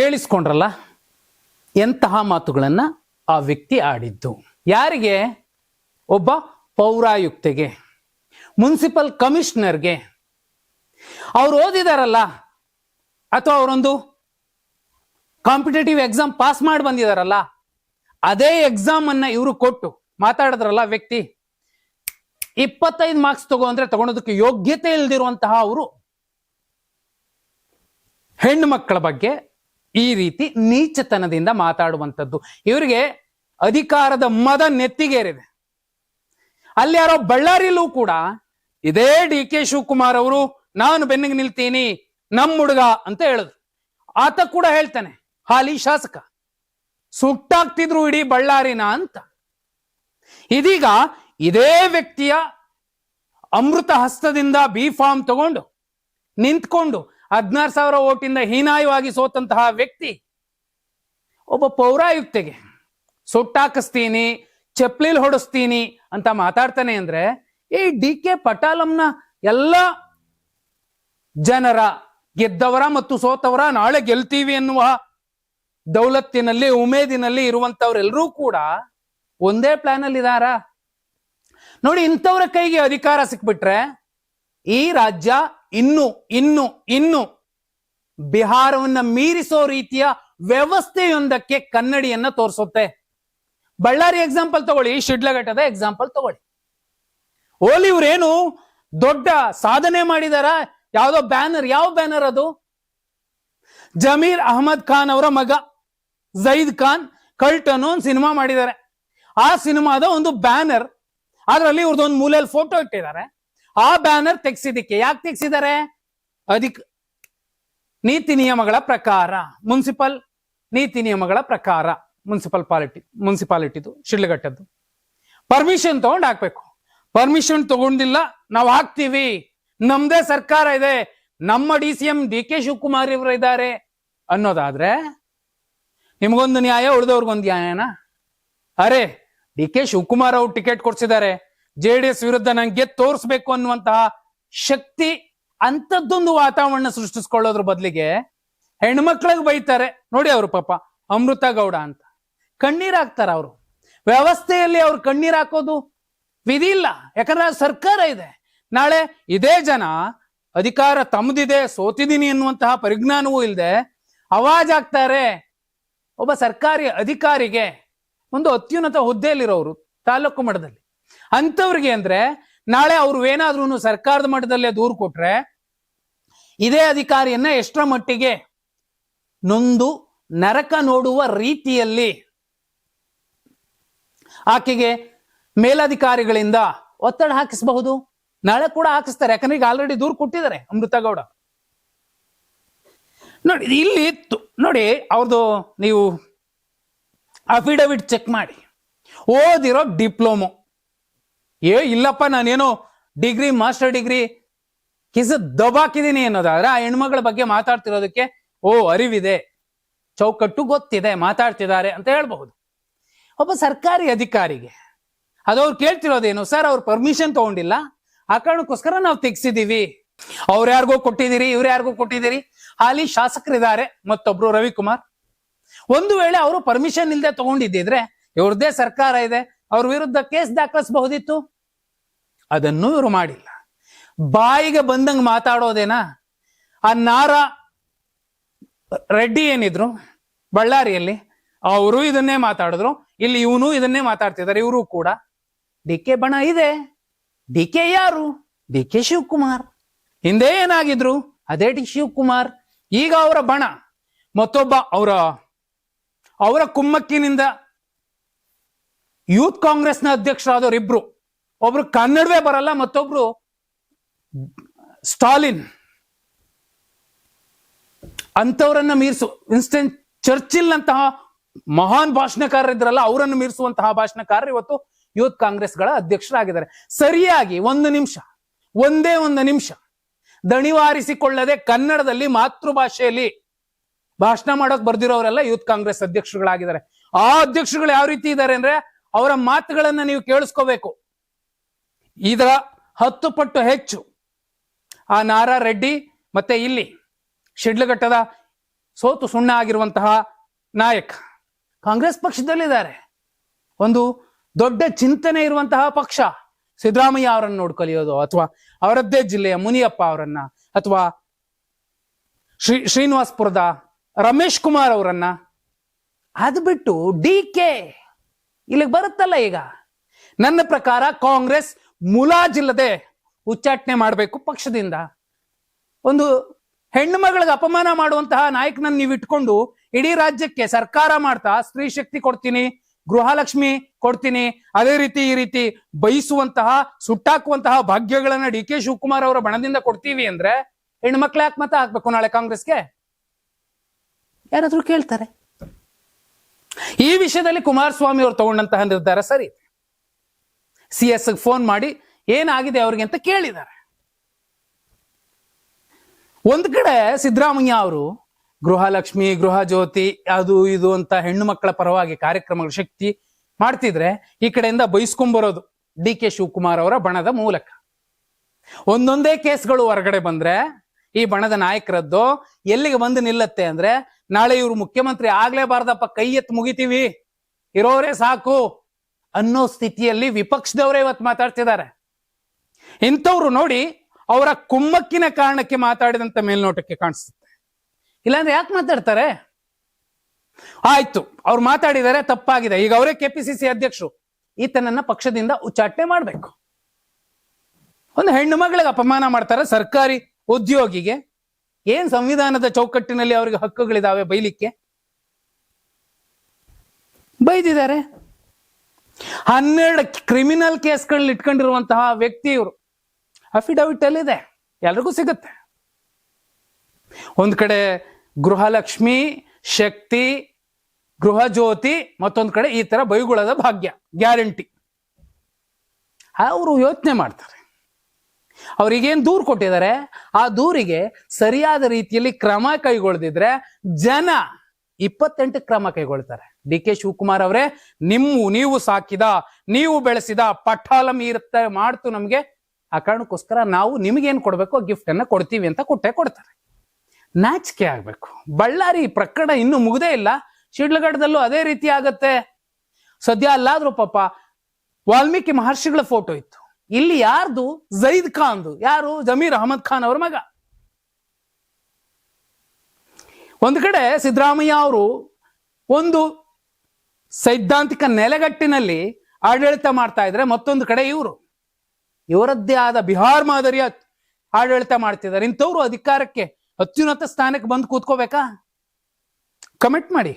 ಕೇಳಿಸ್ಕೊಂಡ್ರಲ್ಲ ಎಂತಹ ಮಾತುಗಳನ್ನ ಆ ವ್ಯಕ್ತಿ ಆಡಿದ್ದು. ಯಾರಿಗೆ? ಒಬ್ಬ ಪೌರಾಯುಕ್ತೆಗೆ, ಮುನ್ಸಿಪಲ್ ಕಮಿಷನರ್ಗೆ. ಅವ್ರು ಓದಿದಾರಲ್ಲ ಅಥವಾ ಅವರೊಂದು ಕಾಂಪಿಟೇಟಿವ್ ಎಕ್ಸಾಮ್ ಪಾಸ್ ಮಾಡಿ ಬಂದಿದಾರಲ್ಲ, ಅದೇ ಎಕ್ಸಾಮ್ ಅನ್ನ ಇವರು ಕೊಟ್ಟು ಮಾತಾಡಿದ್ರಲ್ಲ ವ್ಯಕ್ತಿ, 25 ಮಾರ್ಕ್ಸ್ ತಗೋ ಅಂದ್ರೆ ತಗೊಳೋದಕ್ಕೆ ಯೋಗ್ಯತೆ ಇಲ್ದಿರುವಂತಹ ಅವರು ಹೆಣ್ಣು ಮಕ್ಕಳ ಬಗ್ಗೆ ಈ ರೀತಿ ನೀಚತನದಿಂದ ಮಾತಾಡುವಂಥದ್ದು. ಇವರಿಗೆ ಅಧಿಕಾರದ ಮದ ನೆತ್ತಿಗೇರಿದೆ. ಅಲ್ಲಿ ಯಾರೋ ಬಳ್ಳಾರಿಯಲ್ಲೂ ಕೂಡ ಇದೇ DK ಶಿವಕುಮಾರ್ ಅವರು ನಾನು ಬೆನ್ನಿಗೆ ನಿಲ್ತೀನಿ ನಮ್ಮ ಹುಡುಗ ಅಂತ ಹೇಳಿದ್ರು. ಆತ ಕೂಡ ಹೇಳ್ತಾನೆ, ಹಾಲಿ ಶಾಸಕ, ಸುಟ್ಟಾಗ್ತಿದ್ರು ಇಡೀ ಬಳ್ಳಾರಿನ ಅಂತ. ಇದೀಗ ಇದೇ ವ್ಯಕ್ತಿಯ ಅಮೃತ ಹಸ್ತದಿಂದ B.Pharm ತಗೊಂಡು ನಿಂತ್ಕೊಂಡು 16,000 ಓಟಿಂದ ಹೀನಾಯವಾಗಿ ಸೋತಂತಹ ವ್ಯಕ್ತಿ ಒಬ್ಬ ಪೌರಾಯುಕ್ತೆಗೆ ಸುಟ್ಟಾಕಿಸ್ತೀನಿ, ಚಪ್ಲಿಲ್ ಹೊಡಿಸ್ತೀನಿ ಅಂತ ಮಾತಾಡ್ತಾನೆ ಅಂದ್ರೆ, ಈ DK ಪಟಾಲಂನ ಎಲ್ಲ ಜನರ, ಗೆದ್ದವರ ಮತ್ತು ಸೋತವರ, ನಾಳೆ ಗೆಲ್ತೀವಿ ಎನ್ನುವ ದೌಲತ್ತಿನಲ್ಲಿ, ಉಮೇದಿನಲ್ಲಿ ಇರುವಂತವ್ರೆಲ್ಲರೂ ಕೂಡ ಒಂದೇ ಪ್ಲಾನ್ ಅಲ್ಲಿ ಇದಾರ ನೋಡಿ. ಇಂಥವ್ರ ಕೈಗೆ ಅಧಿಕಾರ ಸಿಕ್ಬಿಟ್ರೆ ಈ ರಾಜ್ಯ ಇನ್ನು ಇನ್ನು ಇನ್ನು ಬಿಹಾರವನ್ನ ಮೀರಿಸೋ ರೀತಿಯ ವ್ಯವಸ್ಥೆಯೊಂದಕ್ಕೆ ಕನ್ನಡಿಯನ್ನ ತೋರಿಸುತ್ತೆ. ಬಳ್ಳಾರಿ ಎಕ್ಸಾಂಪಲ್ ತಗೊಳ್ಳಿ, ಶಿಡ್ಲಘಟ್ಟದ ಎಕ್ಸಾಂಪಲ್ ತಗೊಳ್ಳಿ. ಓಲಿ ಇವ್ರೇನು ದೊಡ್ಡ ಸಾಧನೆ ಮಾಡಿದಾರ? ಯಾವ್ದೋ ಬ್ಯಾನರ್, ಯಾವ ಬ್ಯಾನರ್ ಅದು? ಜಮೀರ್ ಅಹಮದ್ ಖಾನ್ ಅವರ ಮಗ ಜೈದ್ ಖಾನ್ ಕಲ್ಟ್ ಅನ್ನೋ ಒಂದು ಸಿನಿಮಾ ಮಾಡಿದ್ದಾರೆ. ಆ ಸಿನಿಮಾದ ಒಂದು ಬ್ಯಾನರ್, ಅದರಲ್ಲಿ ಇವ್ರದೊಂದು ಮೂಲೆಯಲ್ಲಿ ಫೋಟೋ ಇಟ್ಟಿದ್ದಾರೆ. ಆ ಬ್ಯಾನರ್ ತೆಗ್ಸಿದಕ್ಕೆ ಯಾಕೆ ತೆಗ್ಸಿದ್ದಾರೆ? ನೀತಿ ನಿಯಮಗಳ ಪ್ರಕಾರ, ಮುನ್ಸಿಪಲ್ ನೀತಿ ನಿಯಮಗಳ ಪ್ರಕಾರ, ಮುನ್ಸಿಪಾಲಿಟಿದು ಶಿಡ್ಲಘಟ್ಟದ್ದು ಪರ್ಮಿಷನ್ ತಗೊಂಡು ಹಾಕ್ಬೇಕು. ಪರ್ಮಿಷನ್ ತಗೊಂಡಿಲ್ಲ, ನಾವು ಹಾಕ್ತೀವಿ, ನಮ್ದೇ ಸರ್ಕಾರ ಇದೆ, ನಮ್ಮ DCM DK ಶಿವಕುಮಾರ್ ಇವರು ಇದ್ದಾರೆ ಅನ್ನೋದಾದ್ರೆ ನಿಮ್ಗೊಂದು ನ್ಯಾಯ, ಉಳಿದವ್ರಿಗೊಂದು ನ್ಯಾಯನಾ? ಅರೆ, DK ಶಿವಕುಮಾರ್ ಅವ್ರು ಟಿಕೆಟ್ ಕೊಡ್ಸಿದ್ದಾರೆ, JDS ವಿರುದ್ಧ ನಂಗೆ ತೋರಿಸ್ಬೇಕು ಅನ್ನುವಂತಹ ಶಕ್ತಿ, ಅಂತದ್ದೊಂದು ವಾತಾವರಣ ಸೃಷ್ಟಿಸ್ಕೊಳ್ಳೋದ್ರ ಬದಲಿಗೆ ಹೆಣ್ಮಕ್ಳಿಗೆ ಬೈತಾರೆ ನೋಡಿ. ಅವರು ಪಾಪ ಅಮೃತ ಗೌಡ ಅಂತ ಕಣ್ಣೀರ್ ಹಾಕ್ತಾರ. ಅವರು ವ್ಯವಸ್ಥೆಯಲ್ಲಿ ಅವ್ರು ಕಣ್ಣೀರ್ ಹಾಕೋದು ವಿಧಿ ಇಲ್ಲ, ಯಾಕಂದ್ರೆ ಸರ್ಕಾರ ಇದೆ. ನಾಳೆ ಇದೇ ಜನ ಅಧಿಕಾರ ತಮ್ಮದಿದೆ, ಸೋತಿದ್ದೀನಿ ಎನ್ನುವಂತಹ ಪರಿಜ್ಞಾನವೂ ಇಲ್ಲದೆ ಅವಾಜ್ ಆಗ್ತಾರೆ. ಒಬ್ಬ ಸರ್ಕಾರಿ ಅಧಿಕಾರಿಗೆ, ಒಂದು ಅತ್ಯುನ್ನತ ಹುದ್ದೆಯಲ್ಲಿರೋರು ತಾಲೂಕು ಮಟ್ಟದಲ್ಲಿ, ಅಂತವ್ರಿಗೆ ಅಂದ್ರೆ ನಾಳೆ ಅವ್ರು ಏನಾದ್ರೂ ಸರ್ಕಾರದ ಮಟ್ಟದಲ್ಲೇ ದೂರು ಕೊಟ್ರೆ ಇದೇ ಅಧಿಕಾರಿಯನ್ನ ಎಷ್ಟರ ಮಟ್ಟಿಗೆ ನೊಂದು ನರಕ ನೋಡುವ ರೀತಿಯಲ್ಲಿ ಆಕೆಗೆ ಮೇಲಧಿಕಾರಿಗಳಿಂದ ಒತ್ತಡ ಹಾಕಿಸಬಹುದು. ನಾಳೆ ಕೂಡ ಹಾಕಿಸ್ತಾರೆ, ಯಾಕಂದ್ರೆ ಈಗ ಆಲ್ರೆಡಿ ದೂರು ಕೊಟ್ಟಿದ್ದಾರೆ ಅಮೃತ ಗೌಡ. ನೋಡಿ ಇಲ್ಲಿ ನೋಡಿ, ಅವ್ರದ್ದು ನೀವು ಅಫಿಡವಿಟ್ ಚೆಕ್ ಮಾಡಿ. ಓದಿರೋ ಡಿಪ್ಲೊಮೊ, ಇಲ್ಲಪ್ಪ ನಾನೇನೋ ಡಿಗ್ರಿ, ಮಾಸ್ಟರ್ ಡಿಗ್ರಿ ಕಿಸ ದಬಾಕಿದ್ದೀನಿ ಅನ್ನೋದಾದ್ರೆ ಆ ಹೆಣ್ಮಗಳ ಬಗ್ಗೆ ಮಾತಾಡ್ತಿರೋದಕ್ಕೆ ಅರಿವಿದೆ, ಚೌಕಟ್ಟು ಗೊತ್ತಿದೆ, ಮಾತಾಡ್ತಿದ್ದಾರೆ ಅಂತ ಹೇಳ್ಬಹುದು. ಒಬ್ಬ ಸರ್ಕಾರಿ ಅಧಿಕಾರಿಗೆ ಅದವ್ರು ಕೇಳ್ತಿರೋದೇನು? ಸರ್ ಅವ್ರು ಪರ್ಮಿಷನ್ ತಗೊಂಡಿಲ್ಲ, ಆ ಕಾರಣಕ್ಕೋಸ್ಕರ ನಾವು ತೆಗ್ಸಿದೀವಿ. ಅವ್ರು ಯಾರಿಗೋ ಕೊಟ್ಟಿದ್ದೀರಿ, ಇವ್ರು ಯಾರಿಗೋ ಕೊಟ್ಟಿದ್ದೀರಿ. ಹಾಲಿ ಶಾಸಕರಿದ್ದಾರೆ, ಮತ್ತೊಬ್ರು ರವಿಕುಮಾರ್. ಒಂದು ವೇಳೆ ಅವರು ಪರ್ಮಿಷನ್ ಇಲ್ಲದೆ ತಗೊಂಡಿದ್ದಿದ್ರೆ ಇವ್ರದ್ದೇ ಸರ್ಕಾರ ಇದೆ, ಅವ್ರ ವಿರುದ್ಧ ಕೇಸ್ ದಾಖಲಿಸಬಹುದಿತ್ತು. ಅದನ್ನು ಇವರು ಮಾಡಿಲ್ಲ. ಬಾಯಿಗೆ ಬಂದಂಗ್ ಮಾತಾಡೋದೇನಾ? ಆ ನಾರಾ ರೆಡ್ಡಿ ಏನಿದ್ರು ಬಳ್ಳಾರಿಯಲ್ಲಿ, ಅವರು ಇದನ್ನೇ ಮಾತಾಡಿದ್ರು, ಇಲ್ಲಿ ಇವನು ಇದನ್ನೇ ಮಾತಾಡ್ತಿದ್ದಾರೆ. ಇವರು ಕೂಡ DK ಬಣ ಇದೆ. DK ಯಾರು? DK ಶಿವಕುಮಾರ್. ಹಿಂದೆ ಏನಾಗಿದ್ರು ಅದೇ DK ಶಿವಕುಮಾರ್. ಈಗ ಅವರ ಬಣ ಮತ್ತೊಬ್ಬ ಅವರ ಕುಮ್ಮಕ್ಕಿನಿಂದ ಯೂತ್ ಕಾಂಗ್ರೆಸ್ನ ಅಧ್ಯಕ್ಷರಾದವರು ಇಬ್ರು, ಒಬ್ರು ಕನ್ನಡವೇ ಬರಲ್ಲ, ಮತ್ತೊಬ್ರು ಸ್ಟಾಲಿನ್ ಅಂತವರನ್ನ ಮೀರಿಸು, ವಿನ್ಸ್ಟನ್ ಚರ್ಚಿಲ್ ಅಂತಹ ಮಹಾನ್ ಭಾಷಣಕಾರರಿದ್ರಲ್ಲ, ಅವರನ್ನು ಮೀರಿಸುವಂತಹ ಭಾಷಣಕಾರರು ಇವತ್ತು ಯೂತ್ ಕಾಂಗ್ರೆಸ್ಗಳ ಅಧ್ಯಕ್ಷರಾಗಿದ್ದಾರೆ. ಸರಿಯಾಗಿ ಒಂದೇ ಒಂದು ನಿಮಿಷ ದಣಿವಾರಿಸಿಕೊಳ್ಳದೆ ಕನ್ನಡದಲ್ಲಿ ಮಾತೃಭಾಷೆಯಲ್ಲಿ ಭಾಷಣ ಮಾಡೋಕ್ ಬರ್ದಿರೋರೆಲ್ಲ ಯೂತ್ ಕಾಂಗ್ರೆಸ್ ಅಧ್ಯಕ್ಷರುಗಳಾಗಿದ್ದಾರೆ. ಆ ಅಧ್ಯಕ್ಷರುಗಳು ಯಾವ ರೀತಿ ಇದ್ದಾರೆ ಅಂದ್ರೆ, ಅವರ ಮಾತುಗಳನ್ನ ನೀವು ಕೇಳಿಸ್ಕೋಬೇಕು. ಇದರ 10 ಪಟ್ಟು ಹೆಚ್ಚು ಆ ನಾರಾ ರೆಡ್ಡಿ ಮತ್ತೆ ಇಲ್ಲಿ ಶಿಡ್ಲಘಟ್ಟದ ಸೋತು ಸುಣ್ಣ ಆಗಿರುವಂತಹ ನಾಯಕ ಕಾಂಗ್ರೆಸ್ ಪಕ್ಷದಲ್ಲಿದ್ದಾರೆ. ಒಂದು ದೊಡ್ಡ ಚಿಂತನೆ ಇರುವಂತಹ ಪಕ್ಷ. ಸಿದ್ದರಾಮಯ್ಯ ಅವರನ್ನು ನೋಡ್ಕೊಲಿಯೋದು, ಅಥವಾ ಅವರದ್ದೇ ಜಿಲ್ಲೆಯ ಮುನಿಯಪ್ಪ ಅವರನ್ನ, ಅಥವಾ ಶ್ರೀನಿವಾಸ್ಪುರದ ರಮೇಶ್ ಕುಮಾರ್ ಅವರನ್ನ, ಅದು ಬಿಟ್ಟು DK ಇಲ್ಲಿಗೆ ಬರುತ್ತಲ್ಲ. ಈಗ ನನ್ನ ಪ್ರಕಾರ ಕಾಂಗ್ರೆಸ್ ಮುಲಾಜಿಲ್ಲದೆ ಉಚ್ಚಾಟನೆ ಮಾಡಬೇಕು ಪಕ್ಷದಿಂದ. ಒಂದು ಹೆಣ್ಣು ಮಗಳಿಗೆ ಅಪಮಾನ ಮಾಡುವಂತಹ ನಾಯಕನನ್ನು ನೀವು ಇಟ್ಕೊಂಡು ಇಡೀ ರಾಜ್ಯಕ್ಕೆ ಸರ್ಕಾರ ಮಾಡ್ತಾ ಸ್ತ್ರೀ ಶಕ್ತಿ ಕೊಡ್ತೀನಿ, ಗೃಹಲಕ್ಷ್ಮಿ ಕೊಡ್ತೀನಿ, ಅದೇ ರೀತಿ ಈ ರೀತಿ ಬಯಸುವಂತಹ ಸುಟ್ಟಾಕುವಂತಹ ಭಾಗ್ಯಗಳನ್ನ DK ಶಿವಕುಮಾರ್ ಅವರ ಬಣದಿಂದ ಕೊಡ್ತೀವಿ ಅಂದ್ರೆ ಹೆಣ್ಣು ಮಕ್ಳು ಯಾಕೆ ಮತ ಹಾಕ್ಬೇಕು ನಾಳೆ ಕಾಂಗ್ರೆಸ್ಗೆ? ಯಾರಾದ್ರೂ ಕೇಳ್ತಾರೆ? ಈ ವಿಷಯದಲ್ಲಿ ಕುಮಾರಸ್ವಾಮಿ ಅವರು ತಗೊಂಡಂತಹ ನಿರ್ಧಾರ ಸರಿ. CS ಫೋನ್ ಮಾಡಿ ಏನಾಗಿದೆ ಅವ್ರಿಗೆ ಅಂತ ಕೇಳಿದ್ದಾರೆ. ಒಂದ್ ಕಡೆ ಸಿದ್ದರಾಮಯ್ಯ ಅವರು ಗೃಹಲಕ್ಷ್ಮಿ, ಗೃಹ ಜ್ಯೋತಿ, ಅದು ಇದು ಅಂತ ಹೆಣ್ಣು ಮಕ್ಕಳ ಪರವಾಗಿ ಕಾರ್ಯಕ್ರಮಗಳ ಶಕ್ತಿ ಮಾಡ್ತಿದ್ರೆ, ಈ ಕಡೆಯಿಂದ ಬೈಸ್ಕೊಂಡ್ಬರೋದು DK ಶಿವಕುಮಾರ್ ಅವರ ಬಣದ ಮೂಲಕ. ಒಂದೊಂದೇ ಕೇಸ್ಗಳು ಹೊರಗಡೆ ಬಂದ್ರೆ ಈ ಬಣದ ನಾಯಕರದ್ದು ಎಲ್ಲಿಗೆ ಬಂದು ನಿಲ್ಲತ್ತೆ ಅಂದ್ರೆ, ನಾಳೆ ಇವರು ಮುಖ್ಯಮಂತ್ರಿ ಆಗ್ಲೇಬಾರ್ದಪ್ಪ, ಕೈ ಎತ್ತು ಮುಗಿತೀವಿ, ಇರೋರೇ ಸಾಕು ಅನ್ನೋ ಸ್ಥಿತಿಯಲ್ಲಿ ವಿಪಕ್ಷದವರೇ ಇವತ್ತು ಮಾತಾಡ್ತಿದ್ದಾರೆ. ಇಂಥವ್ರು ನೋಡಿ ಅವರ ಕುಮ್ಮಕ್ಕಿನ ಕಾರಣಕ್ಕೆ ಮಾತಾಡಿದಂತ ಮೇಲ್ನೋಟಕ್ಕೆ ಕಾಣಿಸುತ್ತೆ. ಇಲ್ಲಾಂದ್ರೆ ಯಾಕೆ ಮಾತಾಡ್ತಾರೆ? ಆಯ್ತು, ಅವ್ರು ಮಾತಾಡಿದರೆ ತಪ್ಪಾಗಿದೆ, ಈಗ ಅವರೇ KPCC ಅಧ್ಯಕ್ಷರು, ಈತನನ್ನ ಪಕ್ಷದಿಂದ ಉಚ್ಚಾಟನೆ ಮಾಡ್ಬೇಕು. ಒಂದು ಹೆಣ್ಣು ಮಗಳಿಗೆ ಅಪಮಾನ ಮಾಡ್ತಾರೆ, ಸರ್ಕಾರಿ ಉದ್ಯೋಗಿಗೆ. ಏನ್ ಸಂವಿಧಾನದ ಚೌಕಟ್ಟಿನಲ್ಲಿ ಅವರಿಗೆ ಹಕ್ಕುಗಳಿದಾವೆ ಬೈಲಿಕ್ಕೆ? ಬೈದಿದ್ದಾರೆ. 12 ಕ್ರಿಮಿನಲ್ ಕೇಸ್ಗಳನ್ನ ಇಟ್ಕೊಂಡಿರುವಂತಹ ವ್ಯಕ್ತಿ ಇವರು. ಅಫಿಡವಿಟ್ ಅಲ್ಲಿ ಇದೆ, ಎಲ್ರಿಗೂ ಸಿಗುತ್ತೆ. ಒಂದ್ ಕಡೆ ಗೃಹಲಕ್ಷ್ಮಿ, ಶಕ್ತಿ, ಗೃಹ ಜ್ಯೋತಿ, ಮತ್ತೊಂದ್ ಕಡೆ ಈ ತರ ಬೈಗುಳದ ಭಾಗ್ಯ, ಗ್ಯಾರಂಟಿ. ಅವರು ಯೋಚನೆ ಮಾಡ್ತಾರೆ. ಅವ್ರಿಗೇನ್ ದೂರು ಕೊಟ್ಟಿದ್ದಾರೆ, ಆ ದೂರಿಗೆ ಸರಿಯಾದ ರೀತಿಯಲ್ಲಿ ಕ್ರಮ ಕೈಗೊಳ್ದಿದ್ರೆ ಜನ 28 ಕ್ರಮ ಕೈಗೊಳ್ತಾರೆ. DK ಶಿವಕುಮಾರ್ ಅವರೇ, ನೀವು ಸಾಕಿದ, ನೀವು ಬೆಳೆಸಿದ ಪಠಾಲ ಮೀರುತ್ತೆ ಮಾಡ್ತು ನಮ್ಗೆ, ಆ ಕಾರಣಕ್ಕೋಸ್ಕರ ನಾವು ನಿಮ್ಗೇನ್ ಕೊಡ್ಬೇಕು ಗಿಫ್ಟ್ ಅನ್ನ ಕೊಡ್ತೀವಿ ಅಂತ ಕೊಡ್ತಾರೆ. ನಾಚಿಕೆ ಆಗ್ಬೇಕು. ಬಳ್ಳಾರಿ ಪ್ರಕರಣ ಇನ್ನೂ ಮುಗ್ದೇ ಇಲ್ಲ, ಶಿಡ್ಲಘಟ್ಟದಲ್ಲೂ ಅದೇ ರೀತಿ ಆಗತ್ತೆ. ಸದ್ಯ ಅಲ್ಲಾದ್ರೂ ಪಾಪ ವಾಲ್ಮೀಕಿ ಮಹರ್ಷಿಗಳ ಫೋಟೋ ಇತ್ತು. ಇಲ್ಲಿ ಯಾರ್ದು? ಜೈದ್ ಖಾನ್ದು. ಯಾರು? ಜಮೀರ್ ಅಹಮದ್ ಖಾನ್ ಅವ್ರ ಮಗ. ಒಂದು ಕಡೆ ಸಿದ್ದರಾಮಯ್ಯ ಅವರು ಒಂದು ಸೈದ್ಧಾಂತಿಕ ನೆಲೆಗಟ್ಟಿನಲ್ಲಿ ಆಡಳಿತ ಮಾಡ್ತಾ ಇದ್ರೆ, ಮತ್ತೊಂದು ಕಡೆ ಇವರದ್ದೇ ಆದ ಬಿಹಾರ್ ಮಾದರಿಯ ಆಡಳಿತ ಮಾಡ್ತಿದ್ದಾರೆ. ಇಂಥವ್ರು ಅಧಿಕಾರಕ್ಕೆ ಅತ್ಯುನ್ನತ ಸ್ಥಾನಕ್ಕೆ ಬಂದು ಕೂತ್ಕೋಬೇಕಾ? ಕಮೆಂಟ್ ಮಾಡಿ.